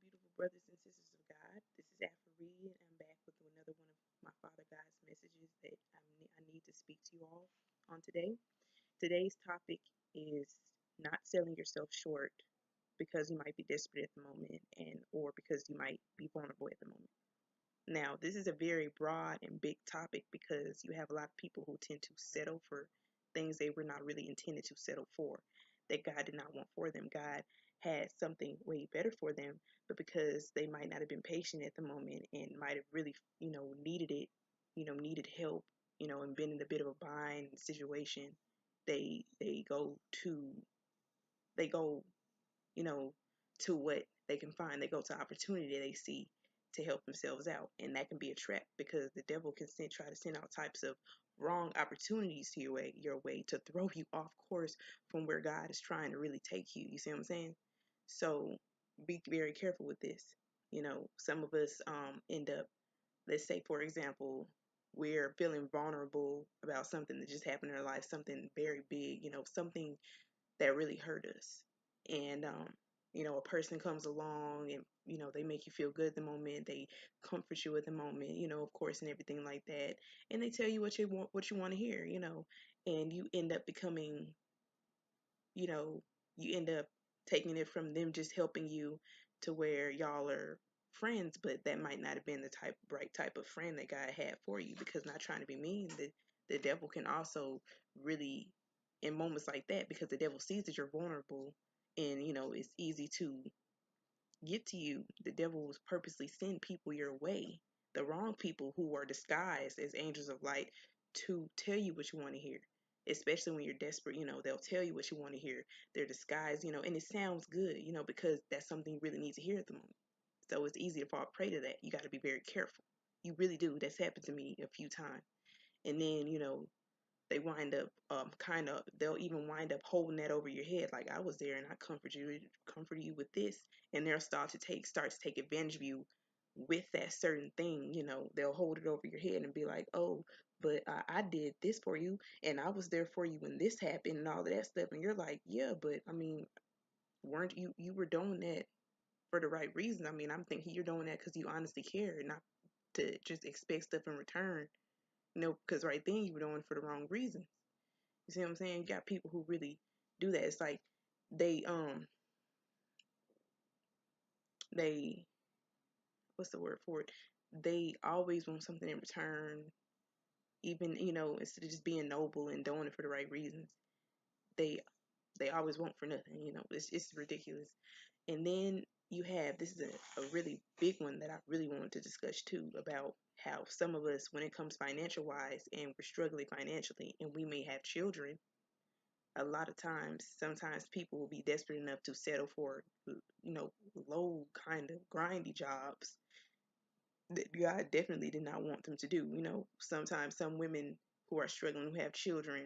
beautiful brothers and sisters of God. This is Reed, and I'm back with another one of my Father God's messages that I need to speak to you all on today. Today's topic is not selling yourself short because you might be desperate at the moment and or because you might be vulnerable at the moment. Now, this is a very broad and big topic because you have a lot of people who tend to settle for things they were not really intended to settle for, that God did not want for them. God had something way better for them, but because they might not have been patient at the moment and might have really, needed it, needed help, and been in a bit of a bind situation, they go to they go you know, to what they can find. They go to opportunity they see to help themselves out. And that can be a trap because the devil can try to send out types of wrong opportunities to your way to throw you off course from where God is trying to really take you. You see what I'm saying? So be very careful with this. Some of us end up, let's say, for example, we're feeling vulnerable about something that just happened in our life, something very big, something that really hurt us. And, a person comes along and, they make you feel good at the moment. They comfort you at the moment, of course, and everything like that. And they tell you what you want to hear, and you end up becoming, you know, you end up taking it from them just helping you to where y'all are friends, but that might not have been the right type of friend that God had for you. Because, not trying to be mean, the devil can also really, in moments like that, because the devil sees that you're vulnerable and it's easy to get to you, the devil will purposely send people your way, the wrong people who are disguised as angels of light, to tell you what you want to hear. Especially when you're desperate, they'll tell you what you want to hear. They're disguised, and it sounds good, because that's something you really need to hear at the moment. So it's easy to fall prey to that. You got to be very careful. You really do. That's happened to me a few times. And then, they wind up they'll even wind up holding that over your head, like, I was there and I comforted you with this. And they'll start to take advantage of you with that certain thing. They'll hold it over your head and be like, oh, but I did this for you and I was there for you when this happened and all of that stuff. And you're like, yeah, but I mean, weren't you were doing that for the right reason? I mean, I'm thinking you're doing that because you honestly care, not to just expect stuff in return, because right then you were doing it for the wrong reason. You see what I'm saying? You got people who really do that. It's like they what's the word for it? They always want something in return, even, instead of just being noble and doing it for the right reasons. They they always want for nothing, It's ridiculous. And then you have, this is a really big one that I really wanted to discuss too, about how some of us, when it comes financial wise and we're struggling financially and we may have children, a lot of times, sometimes people will be desperate enough to settle for, low kind of grindy jobs that God definitely did not want them to do. Sometimes some women who are struggling, who have children,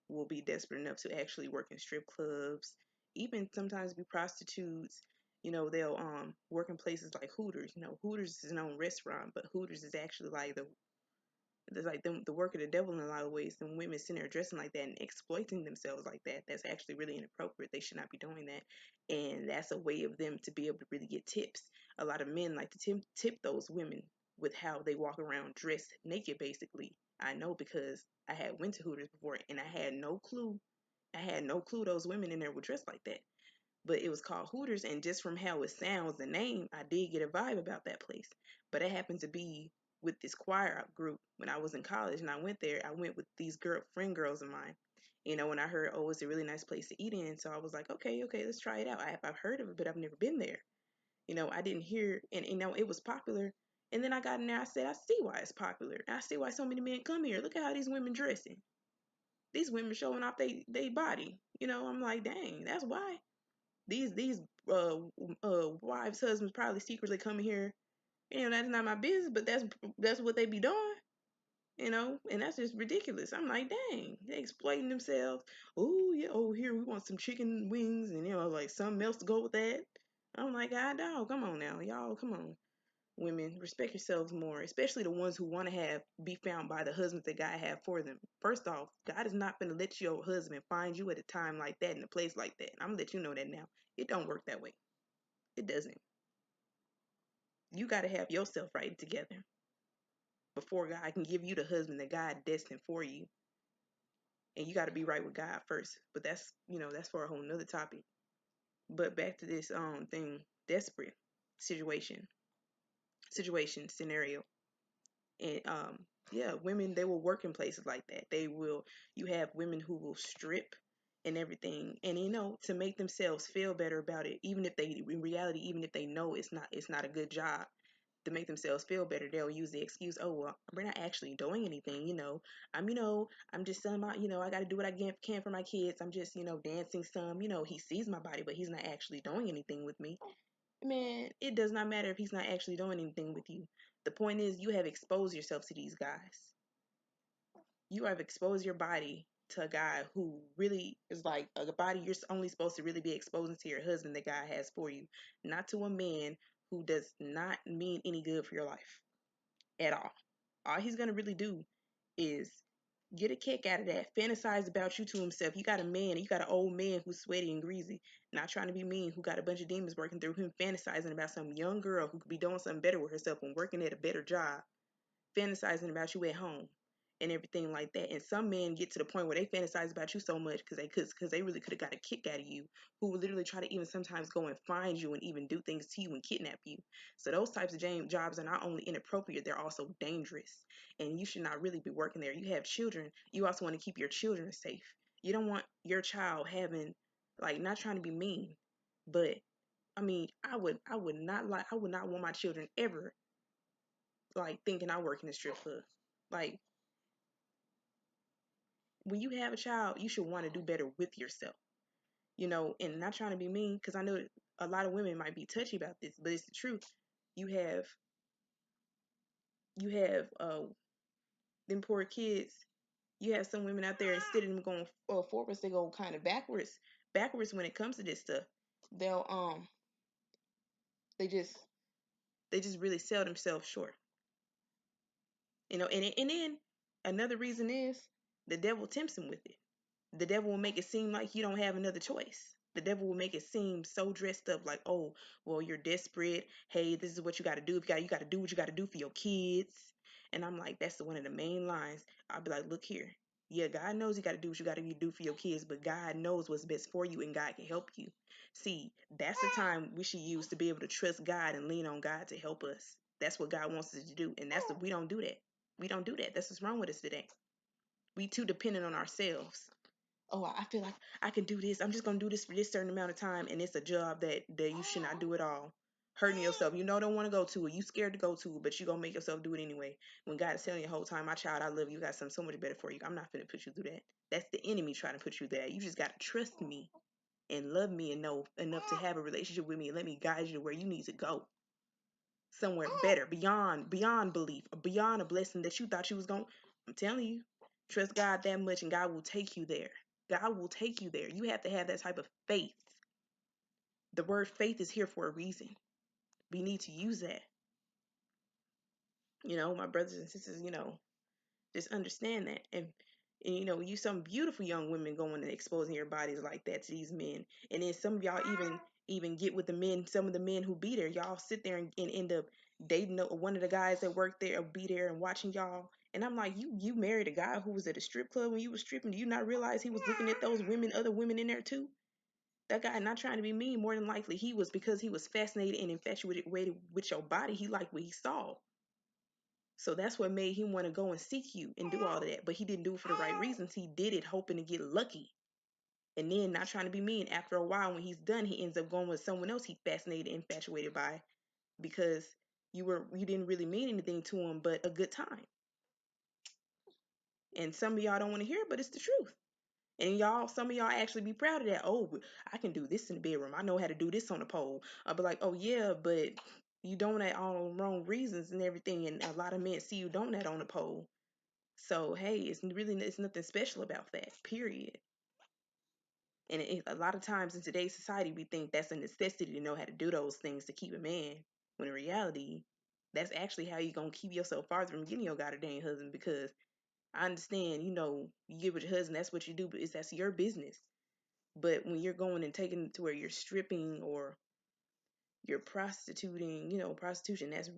will be desperate enough to actually work in strip clubs, even sometimes be prostitutes. They'll work in places like Hooters. Hooters is an own restaurant, but Hooters is actually like the work of the devil in a lot of ways. Some women sitting there dressing like that and exploiting themselves like that. That's actually really inappropriate. They should not be doing that. And that's a way of them to be able to really get tips. A lot of men like to tip those women with how they walk around dressed naked, basically. I know because I had went to Hooters before and I had no clue. I had no clue those women in there were dressed like that. But it was called Hooters, and just from how it sounds, the name, I did get a vibe about that place. But it happened to be with this choir group when I was in college, and I went there. I went with these friend girls of mine. When I heard, oh, it's a really nice place to eat in, so I was like, okay, let's try it out. I've heard of it, but I've never been there. I didn't hear, and it was popular. And then I got in there. I said, I see why it's popular. I see why so many men come here. Look at how these women dressing. These women showing off they body. I'm like, dang, that's why these wives, husbands probably secretly coming here. That's not my business, but that's what they be doing. And that's just ridiculous. I'm like, dang, they exploiting themselves. Oh yeah, oh here we want some chicken wings, and like something else to go with that. I'm like, God dog, come on now, y'all, come on. Women, respect yourselves more, especially the ones who want to be found by the husbands that God have for them. First off, God is not going to let your husband find you at a time like that in a place like that. I'm going to let you know that now. It don't work that way. It doesn't. You got to have yourself right together before God can give you the husband that God destined for you. And you got to be right with God first. But that's for a whole nother topic. But back to this thing, desperate situation scenario. And yeah, women, they will work in places like that. You have women who will strip and everything, and to make themselves feel better about it, even if they in reality, even if they know it's not a good job, to make themselves feel better, they'll use the excuse, oh well, we're not actually doing anything, I'm just selling my, I got to do what I can for my kids. I'm just, dancing some, he sees my body, but he's not actually doing anything with me. Man, it does not matter if he's not actually doing anything with you. The point is, you have exposed yourself to these guys. You have exposed your body to a guy who really is like a body you're only supposed to really be exposing to your husband that God has for you, not to a man who does not mean any good for your life at all. All he's going to really do is get a kick out of that, fantasize about you to himself. You got an old man who's sweaty and greasy, not trying to be mean, who got a bunch of demons working through him, fantasizing about some young girl who could be doing something better with herself and working at a better job, fantasizing about you at home and everything like that. And some men get to the point where they fantasize about you so much because they really could have got a kick out of you, who will literally try to even sometimes go and find you and even do things to you and kidnap you. So those types of jobs are not only inappropriate, they're also dangerous, and you should not really be working there. You have children, you also want to keep your children safe. You don't want your child having, like, not trying to be mean, but I mean, I would not want my children ever like thinking I work in a strip club. Like, when you have a child, you should want to do better with yourself, and not trying to be mean, because I know a lot of women might be touchy about this, but it's the truth. You have them poor kids. You have some women out there, instead of them going forwards, they go kind of backwards when it comes to this stuff. They'll they just really sell themselves short, and then another reason is the devil tempts them with it. The devil will make it seem like you don't have another choice. The devil will make it seem so dressed up, like, oh, well, you're desperate. Hey, this is what you got to do. You got to do what you got to do for your kids. And I'm like, that's one of the main lines. I'll be like, look here. Yeah, God knows you got to do what you got to do for your kids, but God knows what's best for you, and God can help you. See, that's the time we should use to be able to trust God and lean on God to help us. That's what God wants us to do, and we don't do that. We don't do that. That's what's wrong with us today. We too dependent on ourselves. Oh, I feel like I can do this. I'm just gonna do this for this certain amount of time, and it's a job that you should not do at all. Hurting yourself. Don't want to go to it. You scared to go to it, but you gonna make yourself do it anyway. When God is telling you the whole time, my child, I love you. Got something so much better for you. I'm not gonna put you through that. That's the enemy trying to put you there. You just gotta trust me and love me and know enough to have a relationship with me and let me guide you to where you need to go. Somewhere better, beyond belief, beyond a blessing that you thought you was going. I'm telling you, trust God that much, and God will take you there. God will take you there. You have to have that type of faith. The word faith is here for a reason. We need to use that. My brothers and sisters, just understand that. And you some beautiful young women going and exposing your bodies like that to these men. And then some of y'all even get with the men, some of the men who be there. Y'all sit there and end up dating one of the guys that work there, or be there and watching y'all. And I'm like, you married a guy who was at a strip club when you was stripping. Do you not realize he was looking at those women, other women in there too? That guy, not trying to be mean, more than likely he was, because he was fascinated and infatuated with your body. He liked what he saw. So that's what made him want to go and seek you and do all of that. But he didn't do it for the right reasons. He did it hoping to get lucky. And then, not trying to be mean, after a while when he's done, he ends up going with someone else he fascinated and infatuated by, because you didn't really mean anything to him but a good time. And some of y'all don't want to hear it, but it's the truth. And some of y'all actually be proud of that. Oh, I can do this in the bedroom. I know how to do this on the pole. I'll be like, oh yeah, but you doing that all the wrong reasons and everything. And a lot of men see you doing that on the pole. So hey, it's nothing special about that. Period. And a lot of times in today's society, we think that's a necessity to know how to do those things to keep a man. When in reality, that's actually how you're gonna keep yourself farther from getting your goddamn husband. Because I understand, you get with your husband, that's what you do, but that's your business. But when you're going and taking it to where you're stripping, or you're prostituting, prostitution. That's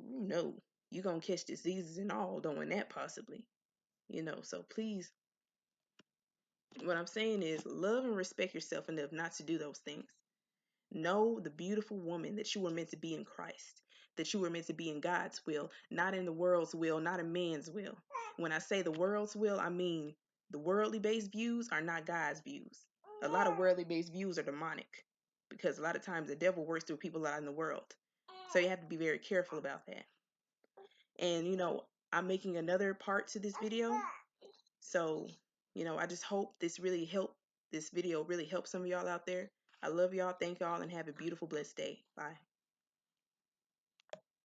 no, you're gonna catch diseases and all doing that possibly. So please, what I'm saying is love and respect yourself enough not to do those things. Know the beautiful woman that you were meant to be in Christ, that you were meant to be in God's will, not in the world's will, not in man's will. When I say the world's will, I mean the worldly based views are not God's views. A lot of worldly based views are demonic because a lot of times the devil works through people out in the world. So you have to be very careful about that. And, I'm making another part to this video. So, I just hope this video really helps some of y'all out there. I love y'all. Thank y'all and have a beautiful, blessed day. Bye.